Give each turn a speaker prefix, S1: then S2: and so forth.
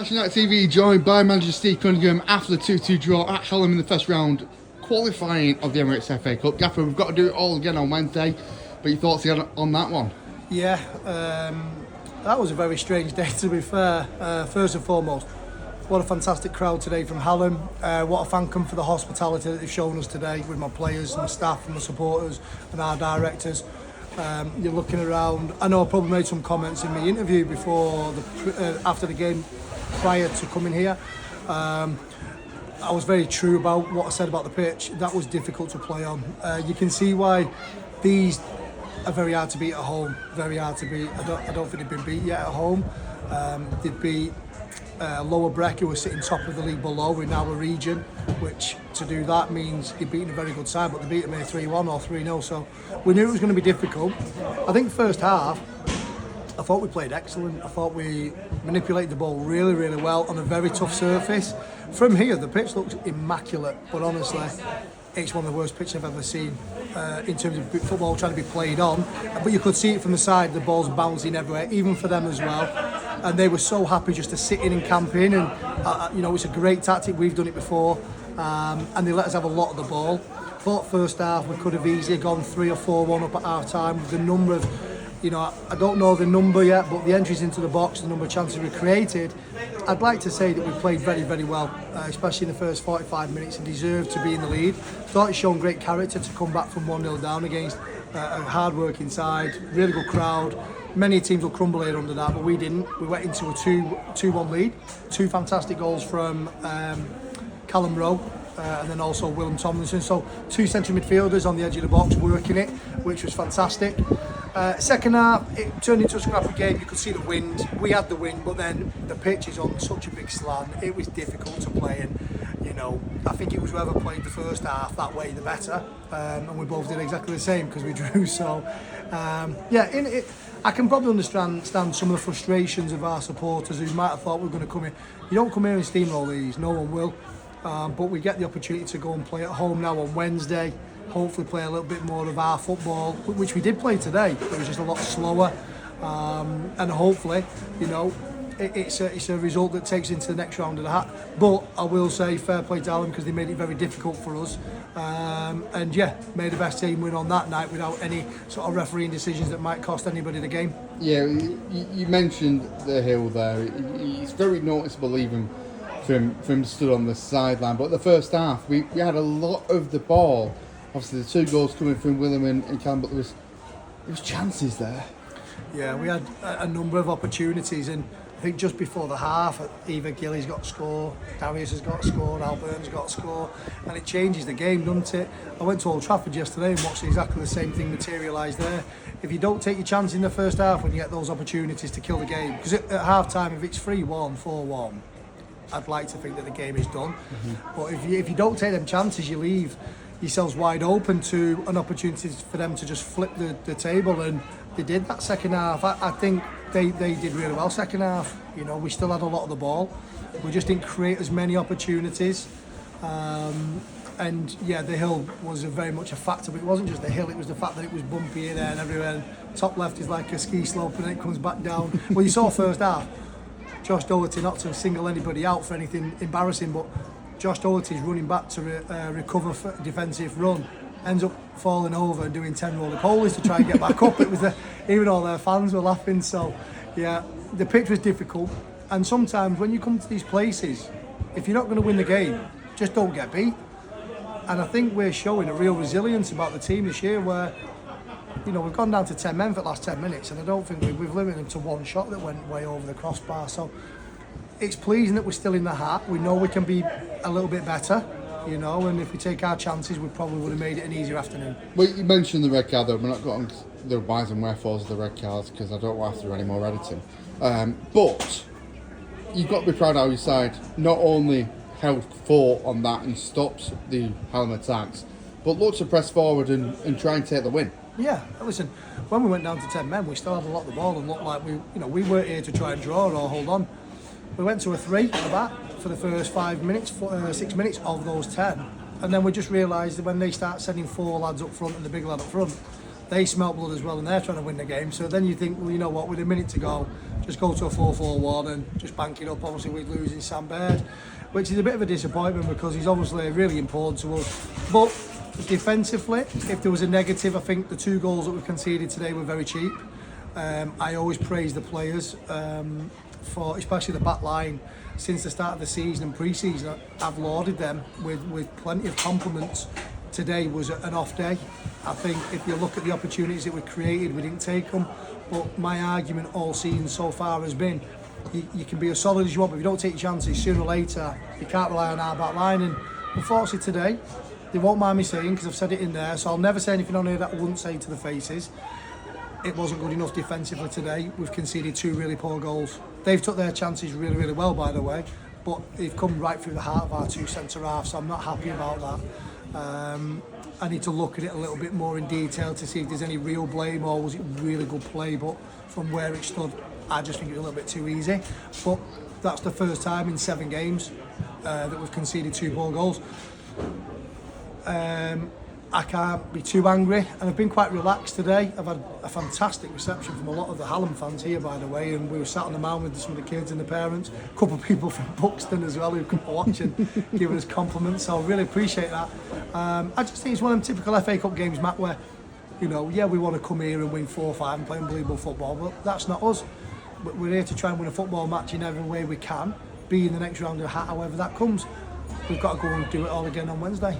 S1: Ashton TV joined by manager Steve Cunningham after the 2-2 draw at Hallam in the first round, qualifying of the Emirates FA Cup. Gaffer, we've got to do it all again on Wednesday, but your thoughts again on that one?
S2: Yeah, that was a very strange day, to be fair. First and foremost, what a fantastic crowd today from Hallam. What a thank them for the hospitality that they've shown us today with my players, my staff and my supporters and our directors. You're looking around. I know I probably made some comments in my interview after the game prior to coming here. I was very true about what I said about the pitch. That was difficult to play on. You can see why these are very hard to beat at home. Very hard to beat. I don't think they've been beat yet at home. They beat Lower Breck, who were sitting top of the league below in our region, which to do that means you're beating a very good side, but they beat them here 3-1 or 3-0, so we knew it was going to be difficult. I think first half, I thought we played excellent. I thought we manipulated the ball really, really well on a very tough surface. From here, the pitch looks immaculate, but honestly, it's one of the worst pitches I've ever seen in terms of football trying to be played on. But you could see it from the side, the ball's bouncing everywhere, even for them as well. And they were so happy just to sit in and camp in. And, it's a great tactic. We've done it before. And they let us have a lot of the ball. Thought first half we could have easily gone 3 or 4-1 up at half time with the number of, I don't know the number yet, but the entries into the box, the number of chances we created, I'd like to say that we played very, very well, especially in the first 45 minutes, and deserved to be in the lead. Thought it's shown great character to come back from 1-0 down against a hard-working side, really good crowd. Many teams will crumble here under that, but we didn't. We went into a 2-1 lead. 2 fantastic goals from Callum Rowe, and then also Willem Tomlinson. So 2 central midfielders on the edge of the box working it, which was fantastic. Second half, it turned into a scrappy game. You could see the wind. We had the wind, but then the pitch is on such a big slant. It was difficult to play, and I think it was whoever played the first half that way the better. And we both did exactly the same because we drew. So I can probably understand some of the frustrations of our supporters who might have thought we were going to come here. You don't come here and steamroll these. No one will. But we get the opportunity to go and play at home now on Wednesday. Hopefully play a little bit more of our football, which we did play today. It was just a lot slower, and hopefully, it's a result that takes into the next round of the hat. But I will say fair play to Hallam because they made it very difficult for us, made the best team win on that night without any sort of refereeing decisions that might cost anybody the game.
S1: Yeah, you mentioned the hill there. It's very noticeable even from stood on the sideline. But the first half, we had a lot of the ball. Obviously, the 2 goals coming from Willem and Callum, but there was chances there.
S2: Yeah, we had a number of opportunities, and I think just before the half, either Gilly's got to score, Darius has got to score, Alburn's got to score, and it changes the game, doesn't it? I went to Old Trafford yesterday and watched exactly the same thing materialise there. If you don't take your chance in the first half when you get those opportunities to kill the game, because at half time, if it's 3-1, 4-1, I'd like to think that the game is done. Mm-hmm. But if you don't take them chances, you leave yourselves wide open to an opportunity for them to just flip the table, and they did that second half. I think they did really well second half. We still had a lot of the ball. We just didn't create as many opportunities. The hill was very much a factor, but it wasn't just the hill, it was the fact that it was bumpy here, there and everywhere. And top left is like a ski slope and then it comes back down. Well, you saw first half, Josh Doherty, not to single anybody out for anything embarrassing, but Josh Doherty's running back to recover for a defensive run, ends up falling over and doing 10 roly-polies to try and get back up. It was even all their fans were laughing. So, yeah, the pitch was difficult. And sometimes when you come to these places, if you're not going to win the game, just don't get beat. And I think we're showing a real resilience about the team this year where, we've gone down to 10 men for the last 10 minutes, and I don't think we've limited them to one shot that went way over the crossbar. So it's pleasing that we're still in the hat. We know we can be a little bit better, and if we take our chances, we probably would have made it an easier afternoon.
S1: Well, you mentioned the red card, though. We're not going to the whys and wherefores of the red cards because I don't want to do any more editing. But you've got to be proud of how your side not only held fort on that and stopped the Hallam attacks, but looked to press forward and try and take the win.
S2: Yeah, listen, when we went down to 10 men, we still had a lot of the ball and looked like we weren't here to try and draw or hold on. We went to a 3 at the back for the first 5 minutes, 6 minutes of those 10. And then we just realised that when they start sending 4 lads up front and the big lad up front, they smelt blood as well, and they're trying to win the game. So then you think, well, you know what, with a minute to go, just go to a 4-4-1 and just bank it up. Obviously, we're losing Sam Baird, which is a bit of a disappointment because he's obviously really important to us. But defensively, if there was a negative, I think the 2 goals that we conceded today were very cheap. I always praise the players for, especially the back line, since the start of the season and pre-season. I've lauded them with plenty of compliments. Today was an off day. I think if you look at the opportunities that we created, we didn't take them. But my argument all season so far has been, you can be as solid as you want, but if you don't take your chances, sooner or later, you can't rely on our back line. And unfortunately today, they won't mind me saying, because I've said it in there, so I'll never say anything on here that I wouldn't say to the faces. It wasn't good enough defensively today. We've conceded 2 really poor goals. They've took their chances really, really well, by the way, but they've come right through the heart of our 2 centre-halves, so I'm not happy about that. I need to look at it a little bit more in detail to see if there's any real blame or was it really good play, but from where it stood, I just think it was a little bit too easy. But that's the first time in 7 games that we've conceded 2 poor goals. I can't be too angry, and I've been quite relaxed today. I've had a fantastic reception from a lot of the Hallam fans here, by the way, and we were sat on the mound with some of the kids and the parents, a couple of people from Buxton as well who come to watch and giving us compliments, so I really appreciate that. I just think it's one of them typical FA Cup games, Matt, where, you know, yeah, we want to come here and win 4-5 and play unbelievable football, but that's not us. We're here to try and win a football match in every way we can, be in the next round of however that comes. We've got to go and do it all again on Wednesday.